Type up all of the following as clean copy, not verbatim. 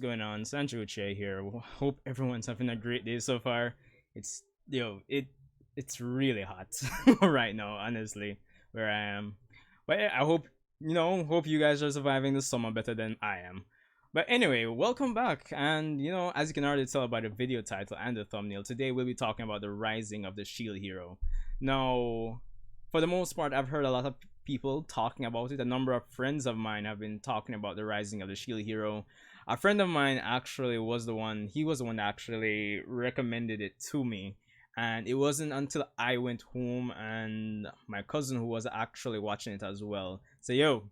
going on? Sancho Che here. Hope everyone's having a great day so far. It's it's really hot right now, honestly, where I am. But yeah, I hope hope you guys are surviving the summer better than I am. But anyway, welcome back. And as you can already tell by the video title and the thumbnail, today we'll be talking about the rising of the Shield Hero. Now, for the most part, I've heard a lot of people talking about it. A number of friends of mine have been talking about the rising of the Shield Hero. A friend of mine actually was the one. He was the one that actually recommended it to me, and it wasn't until I went home and my cousin, who was actually watching it as well, said, "Yo,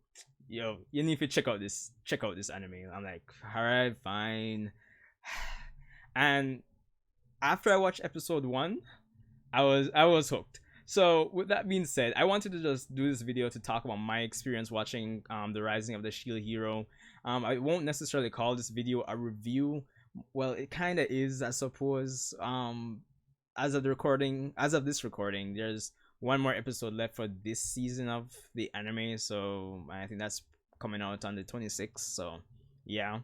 you need to check out this anime." I'm like, "All right, fine." And after I watched episode one, I was hooked. So with that being said, I wanted to just do this video to talk about my experience watching the Rising of the Shield Hero. I won't necessarily call this video a review. Well, it kind of is, I suppose. As of this recording, there's one more episode left for this season of the anime, so I think that's coming out on the 26th. So yeah.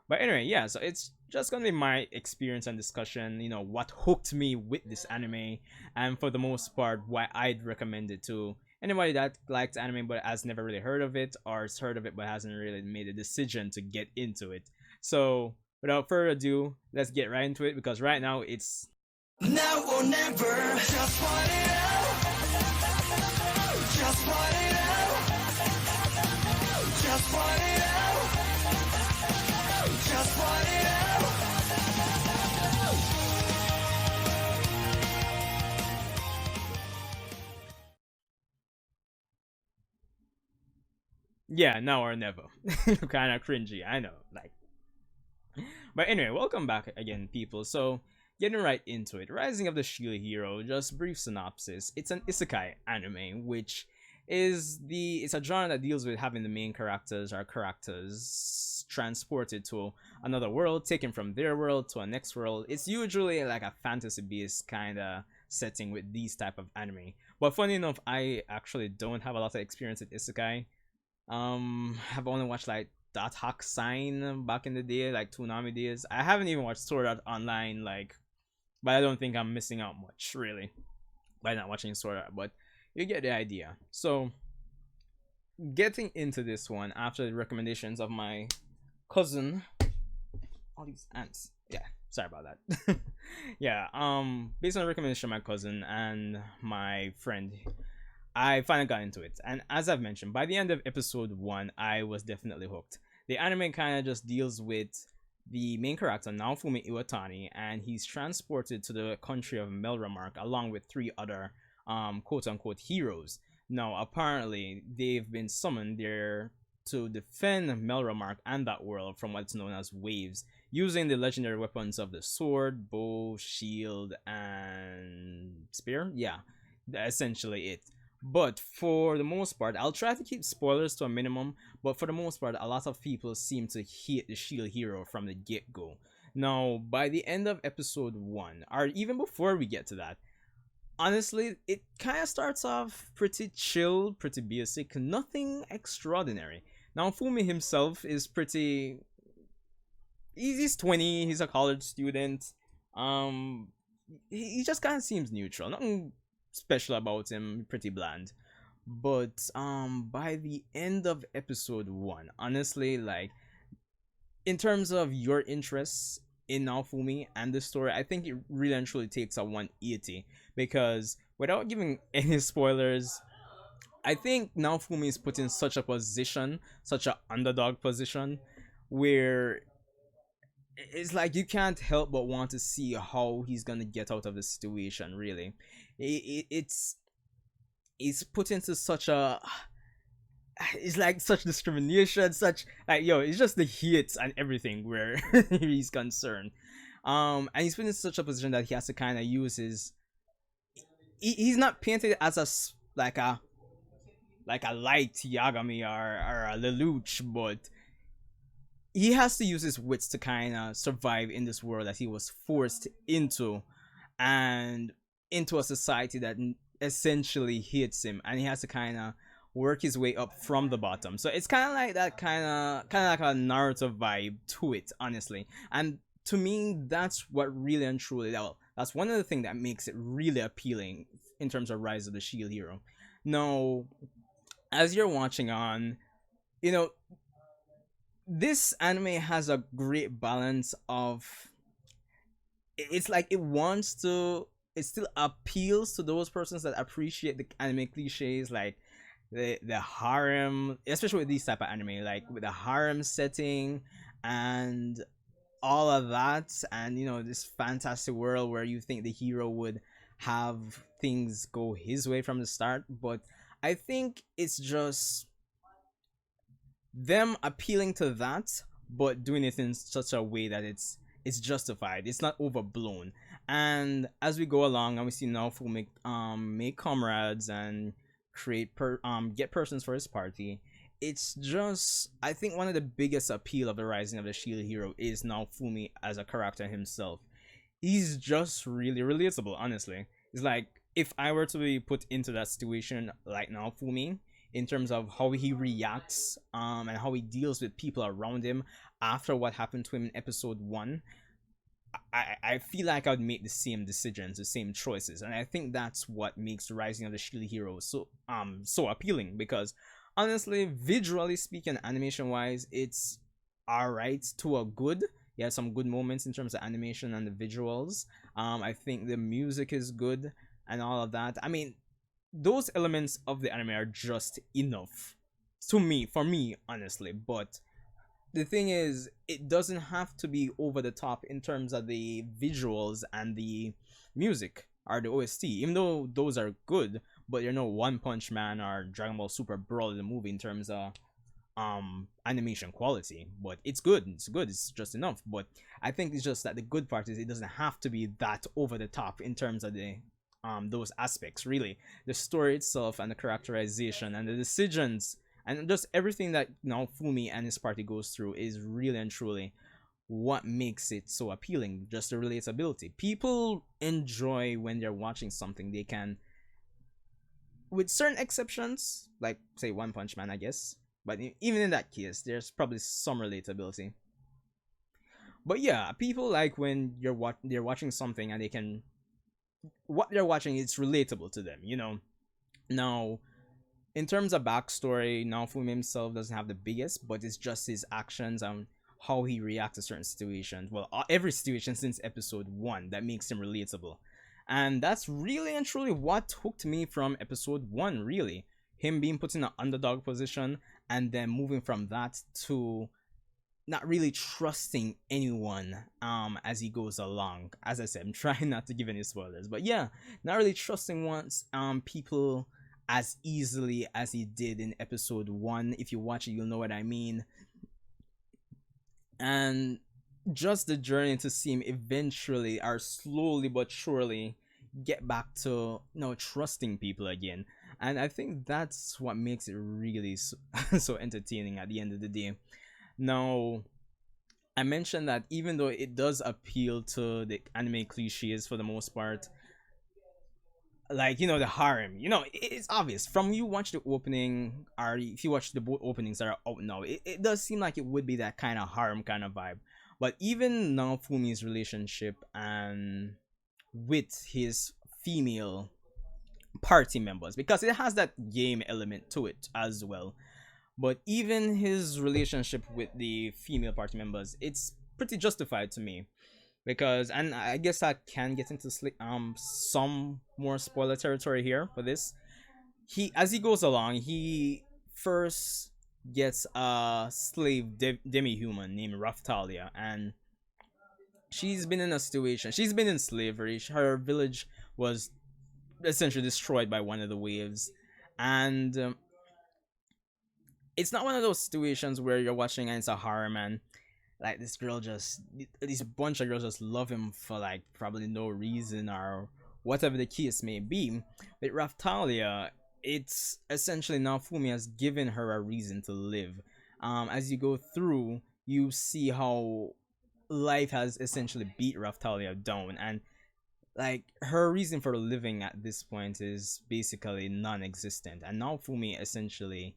But anyway, yeah, so it's just gonna be my experience and discussion, what hooked me with this anime, and for the most part, why I'd recommend it to anybody that likes anime but has never really heard of it, or has heard of it but hasn't really made a decision to get into it. So without further ado, let's get right into it, because right now it's now or never. Just want it out. Just want it out. Just want it out. Just want it out. Yeah, now or never. Kind of cringy, I know. But anyway, welcome back again, people. So, getting right into it, Rising of the Shield Hero. Just brief synopsis: it's an isekai anime, which it's a genre that deals with having the main characters transported to another world, taken from their world to a next world. It's usually like a fantasy based kind of setting with these type of anime. But funny enough, I actually don't have a lot of experience with isekai. I've only watched like Dot Hack Sign back in the day, like Toonami days. I haven't even watched Sword Art Online, but I don't think I'm missing out much really by not watching Sword Art. But you get the idea. So, getting into this one after the recommendations of my cousin, all these ants. Yeah, sorry about that. Yeah, based on the recommendation of my cousin and my friend, I finally got into it. And as I've mentioned, by the end of episode 1, I was definitely hooked. The anime kind of just deals with the main character, Naofumi Iwatani, and he's transported to the country of Melromarc along with 3 other quote-unquote heroes. Now, apparently, they've been summoned there to defend Melromarc and that world from what's known as waves, using the legendary weapons of the sword, bow, shield, and spear. Yeah, that's essentially it. But for the most part, I'll try to keep spoilers to a minimum, but for the most part, a lot of people seem to hate the Shield Hero from the get-go. Now, by the end of episode 1, or even before we get to that, honestly, it kind of starts off pretty chill, pretty basic, nothing extraordinary. Now, Fumi himself is pretty... He's 20, he's a college student. He just kind of seems neutral. Nothing special about him, pretty bland. But by the end of episode 1, honestly, in terms of your interests in Naofumi and the story, I think it really and truly takes a 180, because without giving any spoilers, I think Naofumi is put in such a position, such an underdog position, where it's like you can't help but want to see how he's gonna get out of the situation. Really, it's put into such a, it's like such discrimination, such it's just the hits and everything where he's concerned. And he's put in such a position that he has to kind of use his. He's not painted as a light Yagami or a Lelouch, but he has to use his wits to kind of survive in this world that he was forced into, and into a society that essentially hates him, and he has to kind of work his way up from the bottom. So it's kind of like that, kind of like a Naruto vibe to it, honestly. And to me, that's what really and truly, well, that's one of the things that makes it really appealing in terms of Rise of the Shield Hero. Now, as you're watching on, you know, this anime has a great balance of, it's like it wants to, it still appeals to those persons that appreciate the anime cliches, like the harem, especially with these type of anime, like with the harem setting and all of that, and you know, this fantastic world where you think the hero would have things go his way from the start. But I think it's just them appealing to that, but doing it in such a way that it's justified. It's not overblown. And as we go along, and we see Naofumi make comrades and get persons for his party. It's just, I think one of the biggest appeal of the Rising of the Shield Hero is Naofumi as a character himself. He's just really relatable, honestly. It's like if I were to be put into that situation like Naofumi, in terms of how he reacts and how he deals with people around him after what happened to him in episode 1, I feel like I would make the same decisions, the same choices, and I think that's what makes Rising of the Shield Hero so appealing. Because honestly, visually speaking, animation wise, it's alright to a good. Yeah, some good moments in terms of animation and the visuals. I think the music is good and all of that. I mean, those elements of the anime are just enough to me, for me, honestly. But the thing is, it doesn't have to be over the top in terms of the visuals and the music or the OST, even though those are good. But you know, One Punch Man or Dragon Ball Super Brawl the movie in terms of animation quality. But it's good, it's just enough. But I think it's just that the good part is it doesn't have to be that over the top in terms of the those aspects. Really, the story itself and the characterization and the decisions and just everything that Naofumi and his party goes through is really and truly what makes it so appealing. Just the relatability. People enjoy when they're watching something. They can, with certain exceptions, like say One Punch Man, I guess. But even in that case, there's probably some relatability. But yeah, people like when they're watching something and they can, what they're watching is relatable to them. You know, now in terms of backstory, Naofumi himself doesn't have the biggest, but it's just his actions and how he reacts to certain situations. Well, every situation since episode 1 that makes him relatable. And that's really and truly what hooked me from episode 1, really. Him being put in an underdog position and then moving from that to not really trusting anyone as he goes along. As I said, I'm trying not to give any spoilers, but yeah, not really trusting people as easily as he did in episode 1. If you watch it, you'll know what I mean. And just the journey to see him eventually, or slowly but surely, get back to trusting people again. And I think that's what makes it really so entertaining at the end of the day. Now, I mentioned that even though it does appeal to the anime cliches for the most part, like, the harem, it's obvious from you watch the opening, or if you watch the both openings that are out now, it does seem like it would be that kind of harem kind of vibe. But even Naofumi's relationship and with his female party members, because it has that game element to it as well, but even his relationship with the female party members, it's pretty justified to me. Because, and I guess I can get into some more spoiler territory here for this. As he goes along, he first gets a slave demi-human named Raftalia, and she's been in slavery. Her village was essentially destroyed by one of the waves, and it's not one of those situations where you're watching and it's a horror, man. Like, this bunch of girls just love him for like probably no reason or whatever the case may be. With Raftalia, it's essentially Naofumi has given her a reason to live. As you go through, you see how life has essentially beat Raftalia down, and like her reason for living at this point is basically non-existent, and now Fumi essentially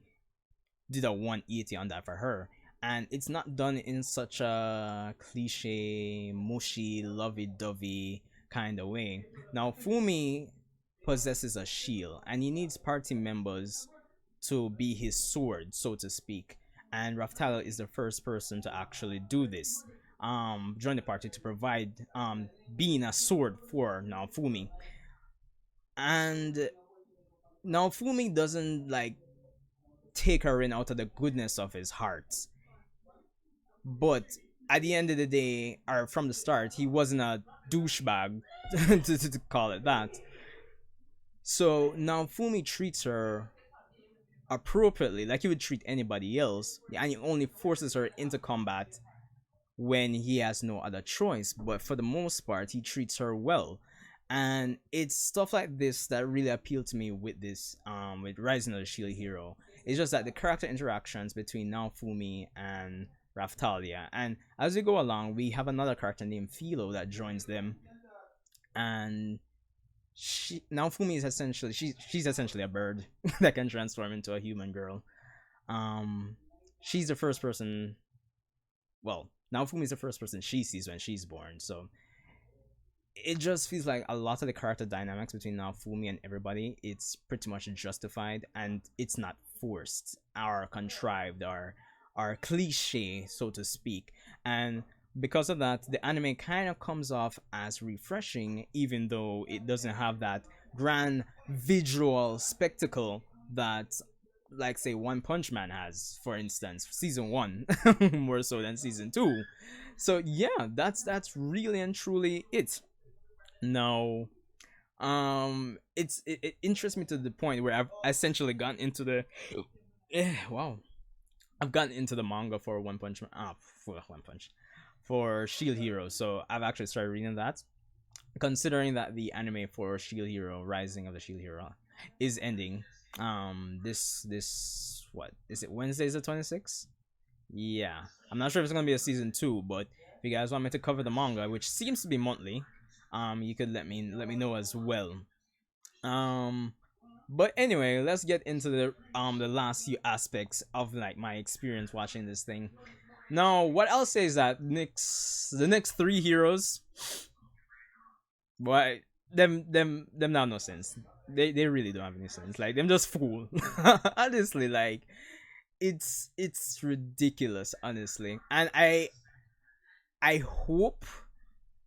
did a 180 on that for her. And it's not done in such a cliche, mushy, lovey-dovey kind of way. Now, Fumi possesses a shield, and he needs party members to be his sword, so to speak. And Raftalo is the first person to actually do this. Join the party to provide being a sword for Naofumi. And Naofumi doesn't like take her in out of the goodness of his heart. But at the end of the day, or from the start, he wasn't a douchebag to call it that. So now Fumi treats her appropriately, like he would treat anybody else, and he only forces her into combat when he has no other choice. But for the most part, he treats her well. And it's stuff like this that really appealed to me with this, with Rising of the Shield Hero. It's just that the character interactions between Naofumi and Raftalia, and as we go along, we have another character named Philo that joins them, and Naofumi is essentially she's essentially a bird that can transform into a human girl. Um, she's the first person. Well, Naofumi is the first person she sees when she's born, so it just feels like a lot of the character dynamics between Naofumi and everybody, it's pretty much justified, and it's not forced or contrived or cliche, so to speak. And because of that, the anime kind of comes off as refreshing, even though it doesn't have that grand visual spectacle that, like, say, One Punch Man has, for instance, season one, more so than season two. So yeah, that's really and truly it. No, it interests me to the point where I've essentially gotten into the wow, I've gotten into the manga for One Punch Man, for One Punch, for Shield Hero. So I've actually started reading that, considering that the anime for Shield Hero, Rising of the Shield Hero, is ending. This what is it? Wednesday's the 26th. Yeah, I'm not sure if it's gonna be a season two, but if you guys want me to cover the manga, which seems to be monthly, you could let me know as well. Um, but anyway, let's get into the last few aspects of like my experience watching this thing. Now, what I'll say is that the next three heroes, boy, them now no sense. They really don't have any sense. Like them just fool. Honestly, like it's ridiculous, honestly. And I hope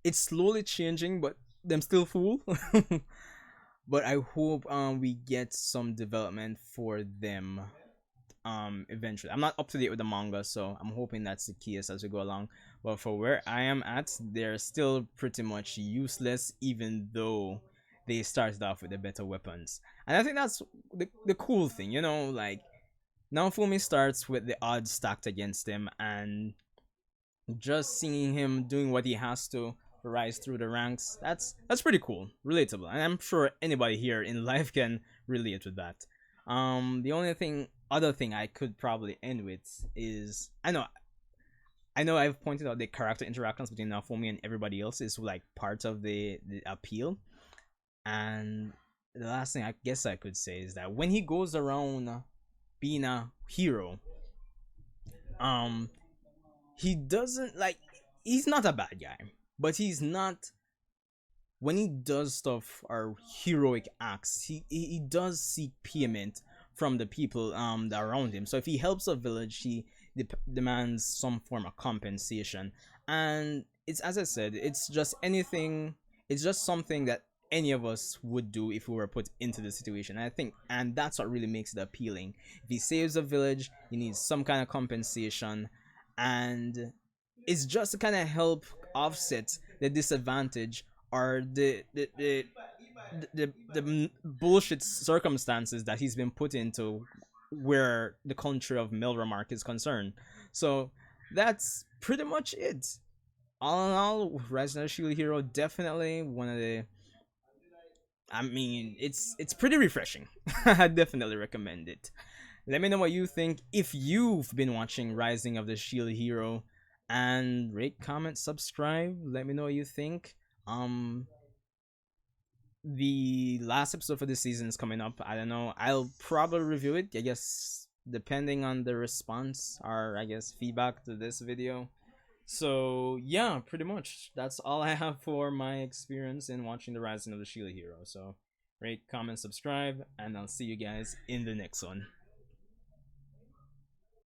it's slowly changing, but them still fool. But I hope we get some development for them eventually. I'm not up to date with the manga, so I'm hoping that's the case as we go along. But for where I am at, they're still pretty much useless, even though they started off with the better weapons. And I think that's the cool thing, you know, like Naofumi starts with the odds stacked against him, and just seeing him doing what he has to rise through the ranks, that's pretty cool, relatable, and I'm sure anybody here in life can relate with that. The only other thing I could probably end with is I know I've pointed out the character interactions between Naofumi and everybody else is like part of the appeal, and the last thing I guess I could say is that when he goes around being a hero, um he doesn't like he's not a bad guy, but he's not, when he does stuff or heroic acts, he does seek payment from the people that are around him. So if he helps a village, he demands some form of compensation. And it's, as I said, it's just something that any of us would do if we were put into the situation. And I think, and that's what really makes it appealing. If he saves a village, he needs some kind of compensation, and it's just to kind of help offset the disadvantage or the bullshit circumstances that he's been put into where the country of Melromarc is concerned. So that's pretty much it. All in all, Resident Shield Hero definitely one of the, I mean, it's pretty refreshing. I definitely recommend it. Let me know what you think if you've been watching Rising of the Shield Hero, and rate, comment, subscribe. Let me know what you think. the last episode for this season is coming up. I don't know. I'll probably review it. I guess depending on the response or I guess feedback to this video. So yeah, pretty much that's all I have for my experience in watching the Rising of the Shield Hero. So rate, comment, subscribe, and I'll see you guys in the next one.